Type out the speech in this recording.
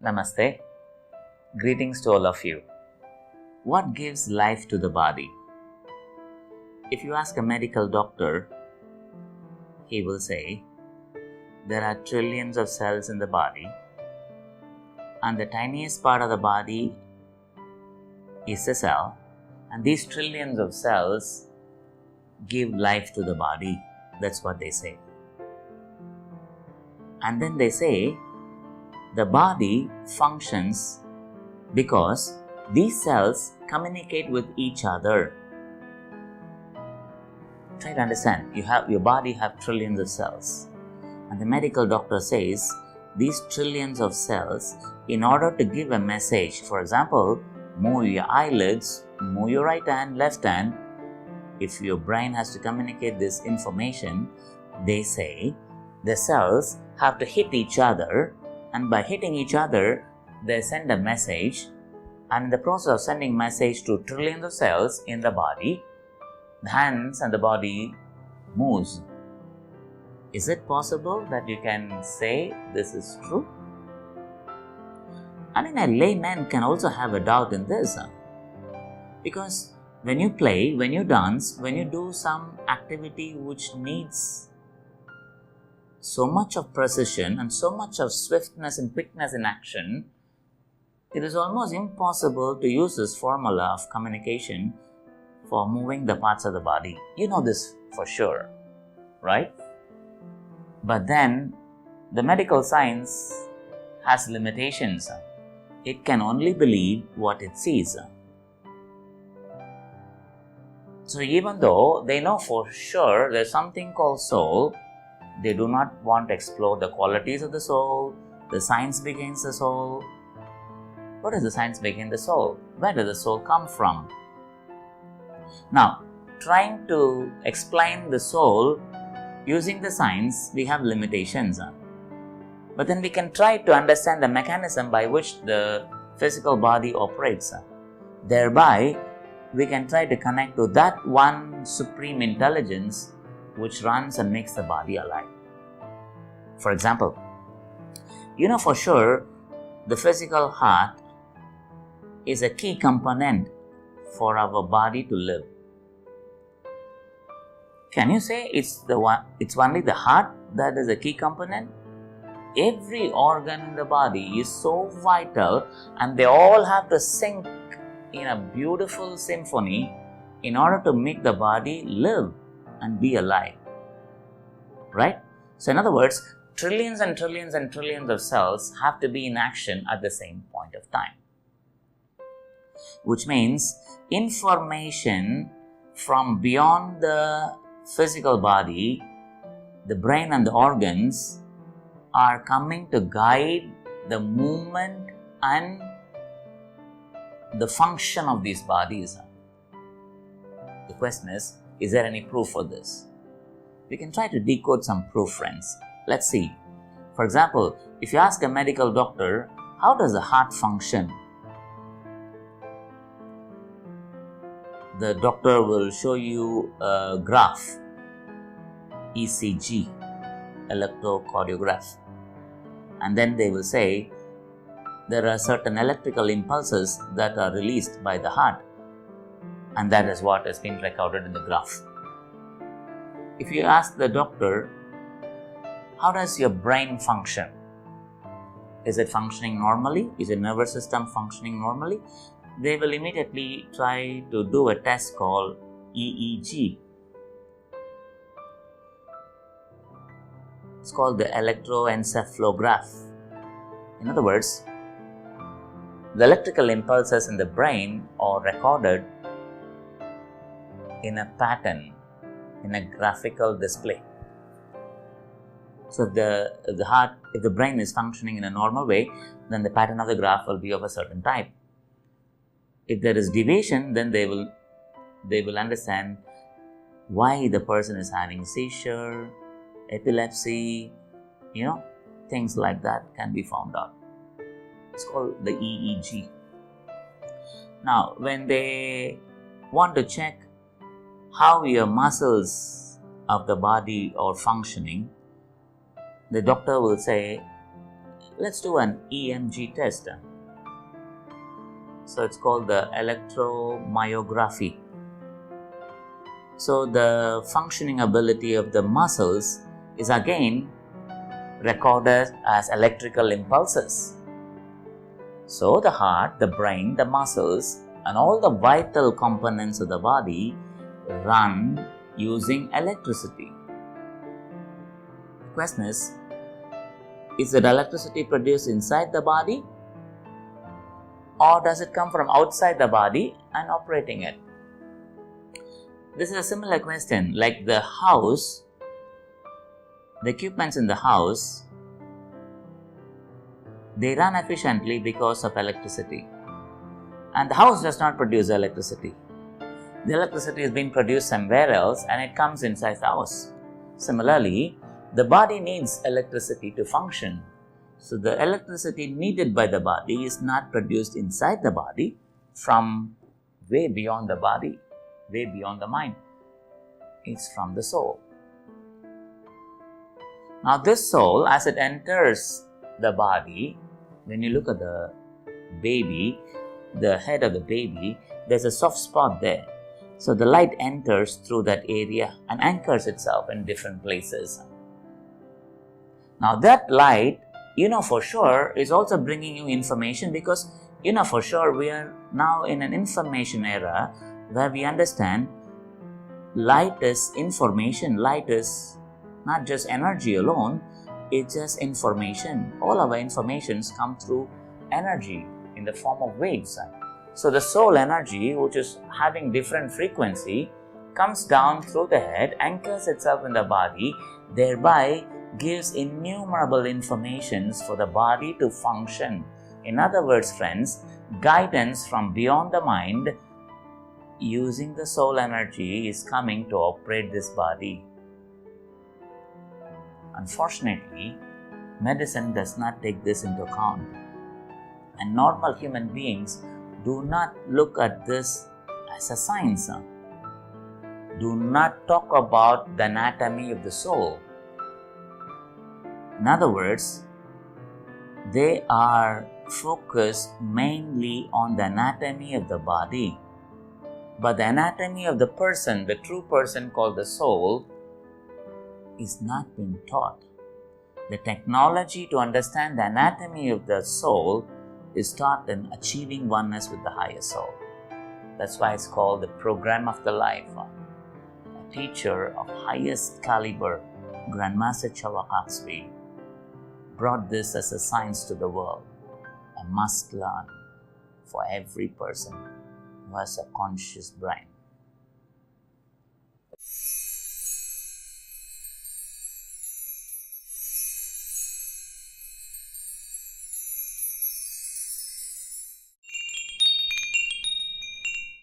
Namaste. Greetings to all of you. What gives life to the body? If you ask a medical doctor, he will say there are trillions of cells in the body, and the tiniest part of the body is a cell, and these trillions of cells give life to the body. That's what they say. And then they say the body functions because these cells communicate with each other. Try to understand, your body have trillions of cells, and the medical doctor says these trillions of cells, in order to give a message, for example, move your eyelids, move your right hand, left hand, if your brain has to communicate this information, they say the cells have to hit each other, and by hitting each other, they send a message, and in the process of sending message to trillions of cells in the body, the hands and the body moves. Is it possible that you can say this is true? I mean, a layman can also have a doubt in this, because when you play, when you dance, when you do some activity which needs so much of precision and so much of swiftness and quickness in action, it is almost impossible to use this formula of communication for moving the parts of the body. You know this for sure, right? But then the medical science has limitations. It can only believe what it sees. So even though they know for sure there's something called soul, they do not want to explore the qualities of the soul, the science behind the soul. What is the science behind the soul? Where does the soul come from? Now, trying to explain the soul using the science, we have limitations. But then we can try to understand the mechanism by which the physical body operates. Thereby, we can try to connect to that one supreme intelligence which runs and makes the body alive. For example, you know for sure the physical heart is a key component for our body to live. Can you say it's only the heart that is a key component? Every organ in the body is so vital, and they all have to sync in a beautiful symphony in order to make the body live and be alive. Right? So in other words, trillions and trillions and trillions of cells have to be in action at the same point of time. Which means information from beyond the physical body, the brain and the organs are coming to guide the movement and the function of these bodies. The question is there any proof for this? We can try to decode some proof, friends. Let's see. For example, if you ask a medical doctor, how does the heart function? The doctor will show you a graph, ECG, electrocardiograph. And then they will say there are certain electrical impulses that are released by the heart, and that is what has been recorded in the graph. If you ask the doctor, how does your brain function? Is it functioning normally? Is your nervous system functioning normally? They will immediately try to do a test called EEG. It's called the electroencephalograph. In other words, the electrical impulses in the brain are recorded in a pattern, in a graphical display. So if the brain is functioning in a normal way, then the pattern of the graph will be of a certain type. If there is deviation, then they will understand why the person is having seizure, epilepsy, things like that can be found out. It's called the EEG. Now, when they want to check how your muscles of the body are functioning, the doctor will say, Let's do an EMG test. So it's called the electromyography. So the functioning ability of the muscles is again recorded as electrical impulses. So the heart, the brain, the muscles and all the vital components of the body run using electricity. The question is that electricity produced inside the body, or does it come from outside the body and operating it? This is a similar question like the house, the equipments in the house, they run efficiently because of electricity. And the house does not produce electricity. The electricity is being produced somewhere else and it comes inside the house. Similarly, the body needs electricity to function. So the electricity needed by the body is not produced inside the body from way beyond the body, way beyond the mind. It's from the soul. Now this soul, as it enters the body, when you look at the baby, the head of the baby, there's a soft spot there. So the light enters through that area and anchors itself in different places. Now that light, for sure, is also bringing you information, because for sure we are now in an information era where we understand light is information. Light is not just energy alone, it's just information. All our informations come through energy in the form of waves. So the soul energy, which is having different frequency, comes down through the head, anchors itself in the body, thereby gives innumerable informations for the body to function. In other words, friends, guidance from beyond the mind using the soul energy is coming to operate this body. Unfortunately, medicine does not take this into account. And normal human beings do not look at this as a science. Do not talk about the anatomy of the soul. In other words, they are focused mainly on the anatomy of the body. But the anatomy of the person, the true person called the soul, is not being taught. The technology to understand the anatomy of the soul is taught in achieving oneness with the higher soul. That's why it's called the program of the life. A teacher of highest caliber, Grandmaster Chawakaksvi, brought this as a science to the world, a must learn for every person who has a conscious brain.